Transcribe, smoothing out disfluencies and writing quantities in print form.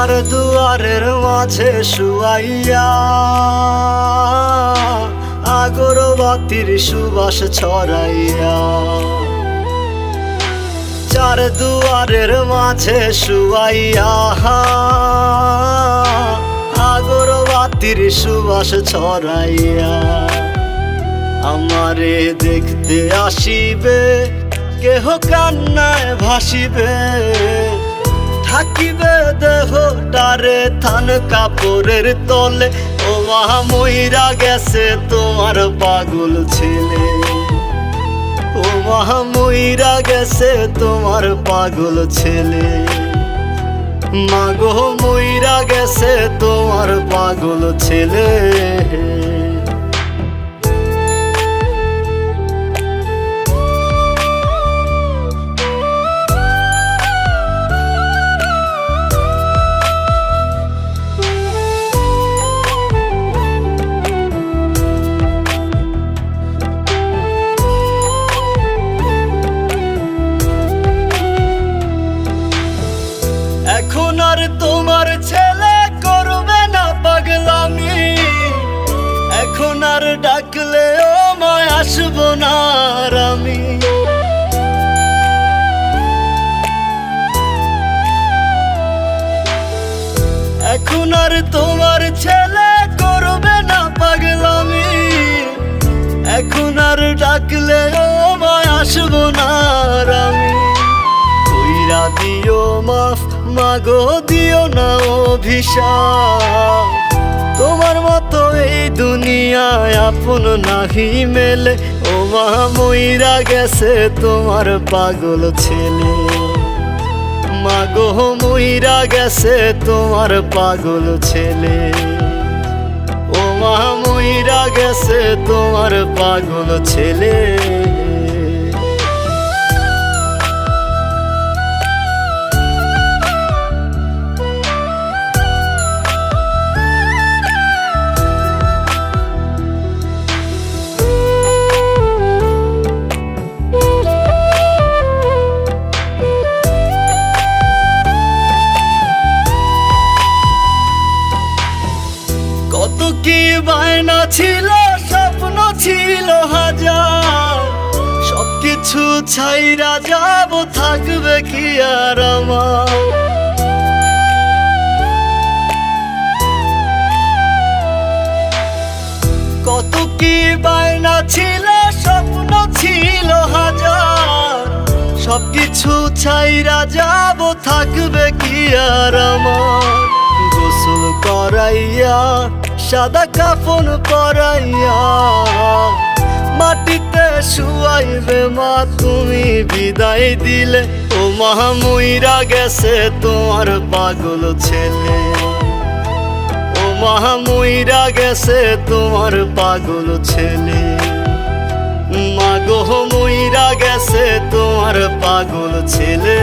চার দুয়ারের মাঝে শুয়াইয়া আগরবাতির সুবাস ছড়াইয়া, চার দুয়ারের মাঝে শুয়াইয়া আগরবাতির সুবাস ছড়াইয়া, আমারে দেখতে আসিবে কেহ কান্নায় ভাসিবে, থাকিবে দেহটারে থান কাপড়ের তলে। ও মা মইরা গেছে তোমার পাগল ছেলে, ও মা মইরা গেছে তোমার পাগল ছেলে, মাগো মইরা গেছে তোমার পাগল ছেলে। এখন আর তোমার ছেলে করবে না পাগলামি, এখন আর ডাকলে ও মায় আসবো না আর আমি। এখন আর তোমার ছেলে করবে না পাগলামি, এখন আর ডাকলে ও মায় আসবো না আর আমি। কইরা দিও মাফ মাগো দিও না অভিশাপ, তোমার মতো এই দুনিয়ায় আপন নাহি মেলে। ও মা মইরা গেছে তোমার পাগল ছেলে, মাগো মইরা গেছে তোমার পাগল ছেলে, ও মা মইরা গেছে তোমার পাগল ছেলে। কত কি বায়না ছিল, স্বপ্ন ছিল হাজার, সবকিছু ছাইরা যাব, থাকবে কি আর আমার। কত কি বায়না ছিল, স্বপ্ন ছিল হাজার, সবকিছু ছাইরা যাব, থাকবে কি আর আমার। গোসল করাইয়া সাদা কাফন পরাইয়া মাটিতে শুয়াইবে মা তুমি বিদায় দিলে। ও মা মইরা গেছে তোমার পাগল ছেলে, ও মা মইরা গেছে তোমার পাগল ছেলে, মাগো মইরা গেছে তোমার পাগল ছেলে।